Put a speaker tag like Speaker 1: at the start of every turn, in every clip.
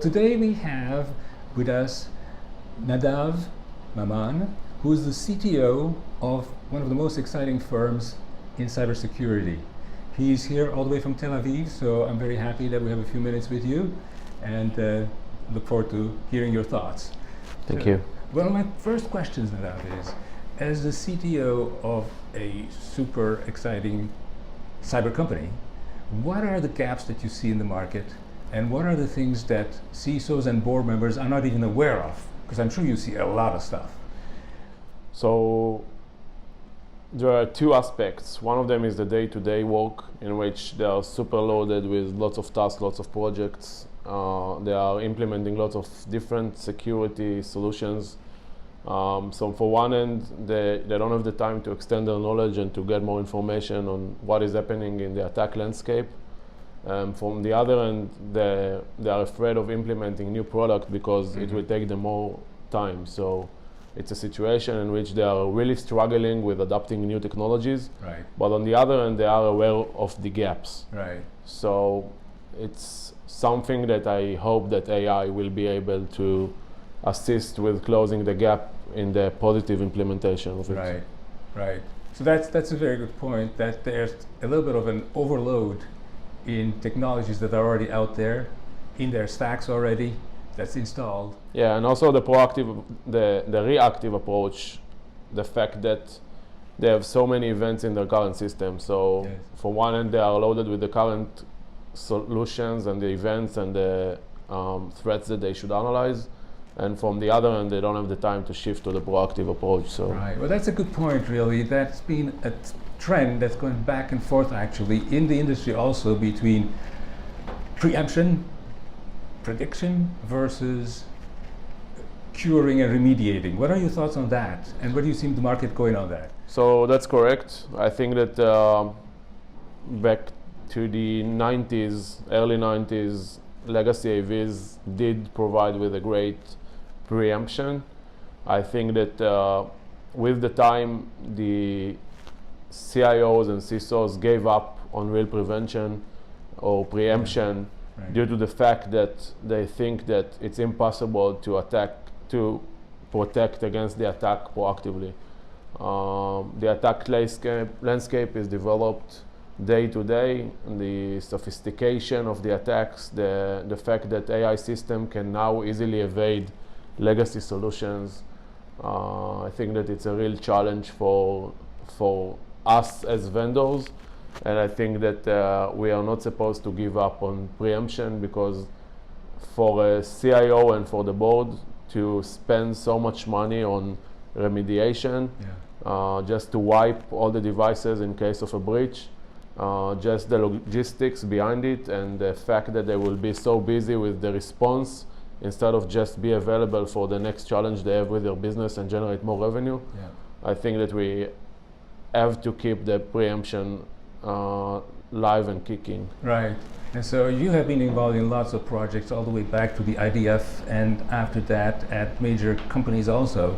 Speaker 1: Today we have with us Nadav Maman, who is the CTO of one of the most exciting firms in cybersecurity. He's here all the way from Tel Aviv, so I'm very happy that we have a few minutes with you and look forward to hearing your thoughts.
Speaker 2: Thank you.
Speaker 1: One of my first questions, Nadav, is as the CTO of a super exciting cyber company, what are the gaps that you see in the market? And what are the things that CISOs and board members are not even aware of? Because I'm sure you see a lot of stuff.
Speaker 2: So there are two aspects. One of them is the day-to-day work, in which they are super loaded with lots of tasks, lots of projects. They are implementing lots of different security solutions. So for one end, they don't have the time to extend their knowledge and to get more information on what is happening in the attack landscape. From the other end, they are afraid of implementing new product because it will take them more time. So it's a situation in which they are really struggling with adopting new technologies.
Speaker 1: Right.
Speaker 2: But on the other end, they are aware of the gaps.
Speaker 1: Right.
Speaker 2: So it's something that I hope that AI will be able to assist with closing the gap in the positive implementation of it.
Speaker 1: Right. Right. So that's a very good point, that there's a little bit of an overload in technologies that are already out there, in their stacks already, that's installed.
Speaker 2: Yeah, and also the reactive approach, the fact that they have so many events in their current system. So
Speaker 1: yes.
Speaker 2: For one end, they are loaded with the current solutions and the events and the threats that they should analyze. And from the other end, they don't have the time to shift to the proactive approach. So.
Speaker 1: Right. Well, that's a good point, really. That's been a trend that's going back and forth, actually, in the industry also, between preemption, prediction, versus curing and remediating. What are your thoughts on that? And where do you see the market going on that?
Speaker 2: So that's correct. I think that back to the 90s, early 90s, legacy AVs did provide with a great preemption. I think that with the time, the CIOs and CISOs gave up on real prevention or preemption
Speaker 1: Right.
Speaker 2: due to the fact that they think that it's impossible to protect against the attack proactively. The attack landscape is developed day to day. The sophistication of the attacks, the fact that AI system can now easily evade legacy solutions. I think that it's a real challenge for us as vendors, and I think that we are not supposed to give up on preemption, because for a CIO and for the board to spend so much money on remediation, just to wipe all the devices in case of a breach, just the logistics behind it and the fact that they will be so busy with the response instead of just be available for the next challenge they have with their business and generate more revenue. I think that we have to keep the preemption live and kicking.
Speaker 1: Right. And so you have been involved in lots of projects all the way back to the IDF and after that at major companies also.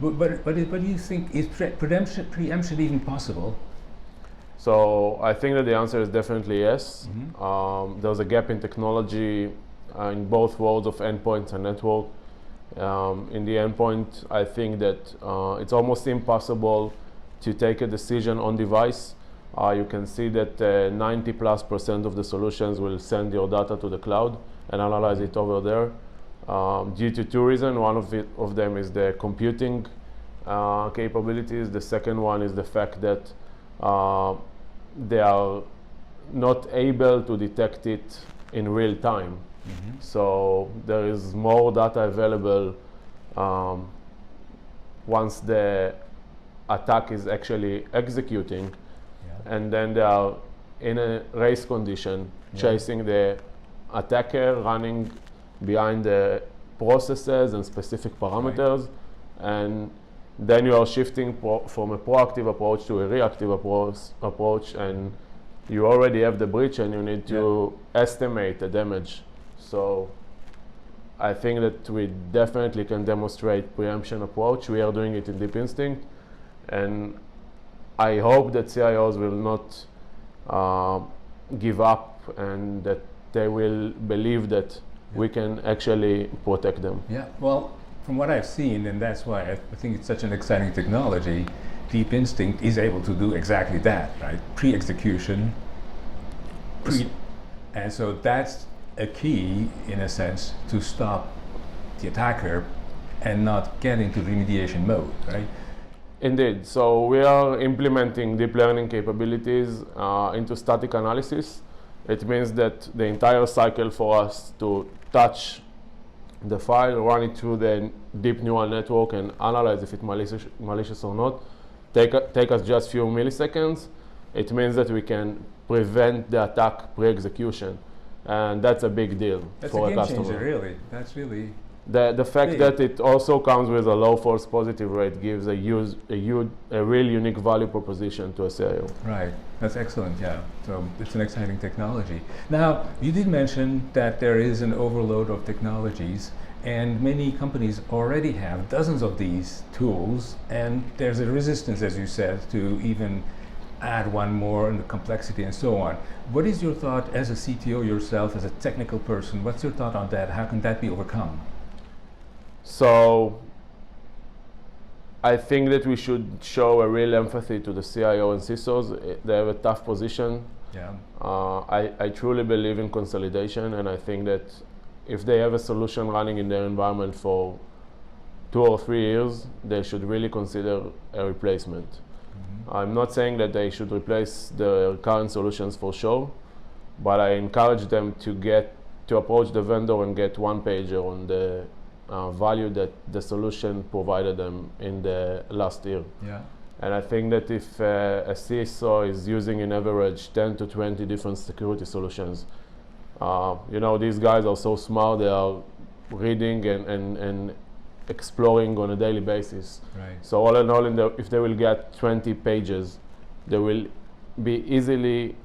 Speaker 1: But do you think, is preemption even possible?
Speaker 2: So I think that the answer is definitely yes. There's a gap in technology in both worlds of endpoints and network. In the endpoint, I think that it's almost impossible to take a decision on device. You can see that 90+% of the solutions will send your data to the cloud and analyze it over there. Due to two reasons. One of them is the computing capabilities. The second one is the fact that they are not able to detect it in real time. So there is more data available once the attack is actually executing, and then they are in a race condition, chasing the attacker, running behind the processes and specific parameters, and then you are shifting from a proactive approach to a reactive approach, and you already have the breach and you need to estimate the damage. So I think that we definitely can demonstrate preemption approach. We are doing it in Deep Instinct, and I hope that CIOs will not give up, and that they will believe that we can actually protect them.
Speaker 1: Yeah, well, from what I've seen, and that's why I think it's such an exciting technology, Deep Instinct is able to do exactly that, right? Pre-execution, and so that's a key, in a sense, to stop the attacker and not get into remediation mode, right?
Speaker 2: Indeed. So we are implementing deep learning capabilities into static analysis. It means that the entire cycle for us to touch the file, run it through the deep neural network and analyze if it's malicious or not, take us just few milliseconds. It means that we can prevent the attack pre-execution. And that's a big deal for a customer.
Speaker 1: That's a game changer, really. That's really
Speaker 2: the fact
Speaker 1: big.
Speaker 2: that it also comes with a low false positive rate gives a real unique value proposition to a CIO.
Speaker 1: Right, that's excellent, yeah. So it's an exciting technology. Now, you did mention that there is an overload of technologies, and many companies already have dozens of these tools, and there's a resistance, as you said, to even add one more in the complexity and so on. What is your thought as a CTO yourself, as a technical person? What's your thought on that? How can that be overcome?
Speaker 2: So I think that we should show a real empathy to the CIO and CISOs. They have a tough position.
Speaker 1: Yeah.
Speaker 2: I truly believe in consolidation, and I think that if they have a solution running in their environment for 2 or 3 years, they should really consider a replacement. I'm not saying that they should replace the current solutions for sure, but I encourage them to approach the vendor and get one pager on the value that the solution provided them in the last year.
Speaker 1: Yeah.
Speaker 2: And I think that if a CISO is using in average 10 to 20 different security solutions, these guys are so smart, they are reading and exploring on a daily basis.
Speaker 1: Right.
Speaker 2: So all in all, if they will get 20 pages, they will easily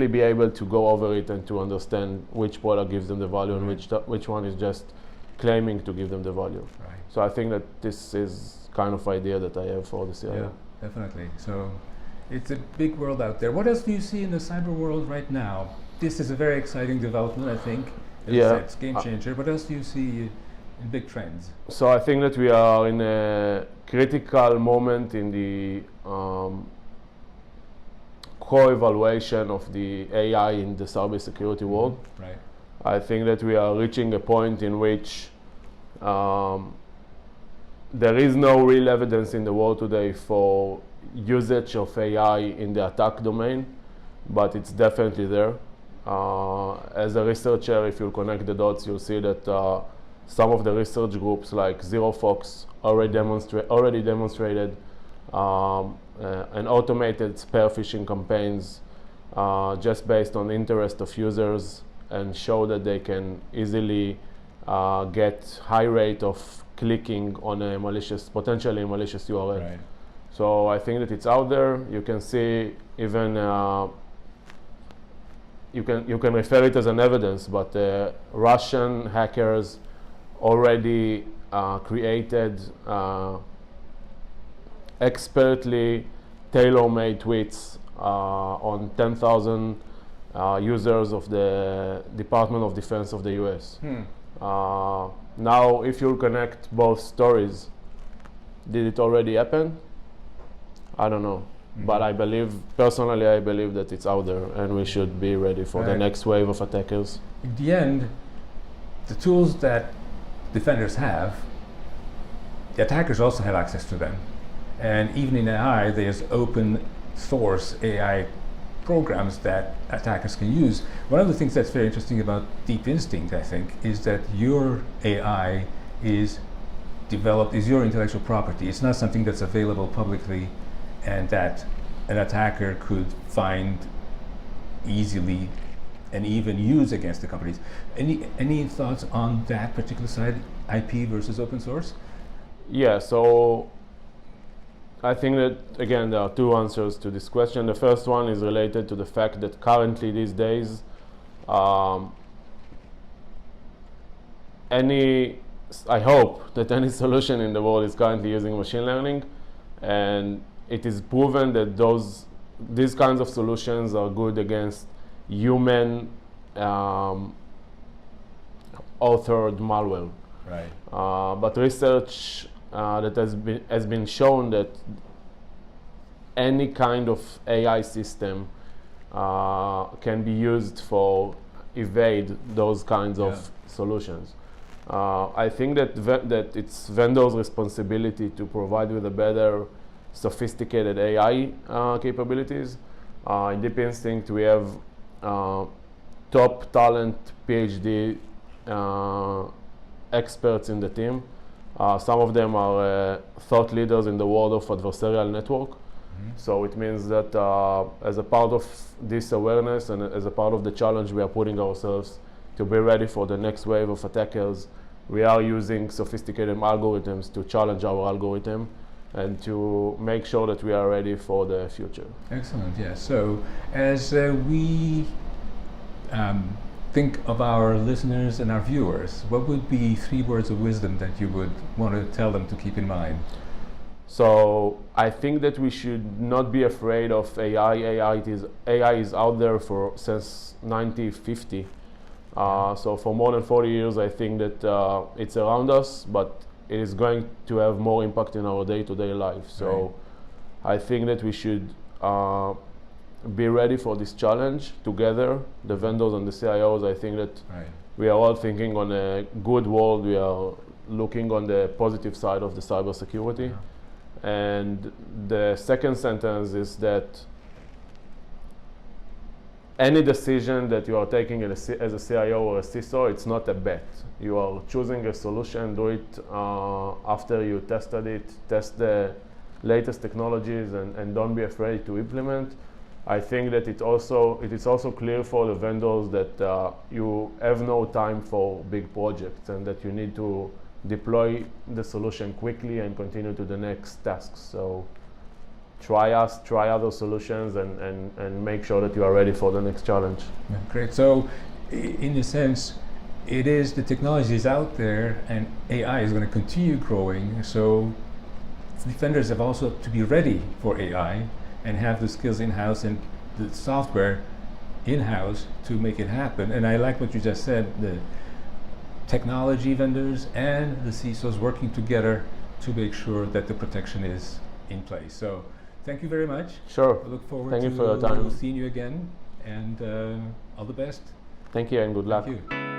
Speaker 2: be able to go over it and to understand which product gives them the value and which one is just claiming to give them the value.
Speaker 1: Right.
Speaker 2: So I think that this is kind of idea that I have for the CIO.
Speaker 1: Yeah, definitely. So it's a big world out there. What else do you see in the cyber world right now? This is a very exciting development, I think. It's game changer. What else do you see in big trends?
Speaker 2: So I think that we are in a critical moment in the co-evaluation of the AI in the cybersecurity world.
Speaker 1: Right.
Speaker 2: I think that we are reaching a point in which there is no real evidence in the world today for usage of AI in the attack domain, but it's definitely there. As a researcher, if you connect the dots, you'll see that some of the research groups like ZeroFox already demonstrated an automated spear phishing campaigns just based on interest of users, and show that they can easily get high rate of clicking on a potentially malicious URL.
Speaker 1: Right.
Speaker 2: So I think that it's out there. You can see even you can refer it as an evidence, but Russian hackers already created expertly tailor-made tweets on 10,000 users of the Department of Defense of the US. Now, if you connect both stories, did it already happen? I don't know. But I believe that it's out there, and we should be ready for the next wave of attackers.
Speaker 1: In the end, the tools that defenders have, the attackers also have access to them. And even in AI, there's open source AI programs that attackers can use. One of the things that's very interesting about Deep Instinct, I think, is that your AI is developed, is your intellectual property. It's not something that's available publicly and that an attacker could find easily and even use against the companies. Any thoughts on that particular side, IP versus open source?
Speaker 2: Yeah, so I think that, again, there are two answers to this question. The first one is related to the fact that currently these days, I hope that any solution in the world is currently using machine learning, and it is proven that these kinds of solutions are good against human authored malware.
Speaker 1: Right.
Speaker 2: But research that has been shown that any kind of AI system can be used for evade those kinds of solutions. I think that that it's vendors' responsibility to provide with a better, sophisticated AI capabilities. In Deep Instinct, we have top talent, PhD experts in the team. Some of them are thought leaders in the world of adversarial network. So it means that as a part of this awareness and as a part of the challenge we are putting ourselves to be ready for the next wave of attackers, we are using sophisticated algorithms to challenge our algorithm and to make sure that we are ready for the future.
Speaker 1: Excellent, yes. So as we think of our listeners and our viewers, what would be 3 words of wisdom that you would want to tell them to keep in mind?
Speaker 2: So I think that we should not be afraid of AI. AI is out there since 1950. So for more than 40 years, I think that it's around us, but it is going to have more impact in our day-to-day life. So I think that we should be ready for this challenge together, the vendors and the CIOs. I think that we are all thinking on a good world. We are looking on the positive side of the cybersecurity. And the second sentence is that any decision that you are taking as a CIO or a CISO, it's not a bet. You are choosing a solution, do it after you tested it, test the latest technologies, and don't be afraid to implement. I think that it is also clear for the vendors that you have no time for big projects and that you need to deploy the solution quickly and continue to the next tasks. So try other solutions and make sure that you are ready for the next challenge.
Speaker 1: Yeah, great. So in a sense, the technology is out there and AI is going to continue growing. So defenders have also to be ready for AI and have the skills in-house and the software in-house to make it happen. And I like what you just said, the technology vendors and the CISOs working together to make sure that the protection is in place. So thank you very much.
Speaker 2: Sure.
Speaker 1: I look forward
Speaker 2: Thank
Speaker 1: to
Speaker 2: you for your time.
Speaker 1: seeing you again, and all the best.
Speaker 2: Thank you and good luck.
Speaker 1: Thank you.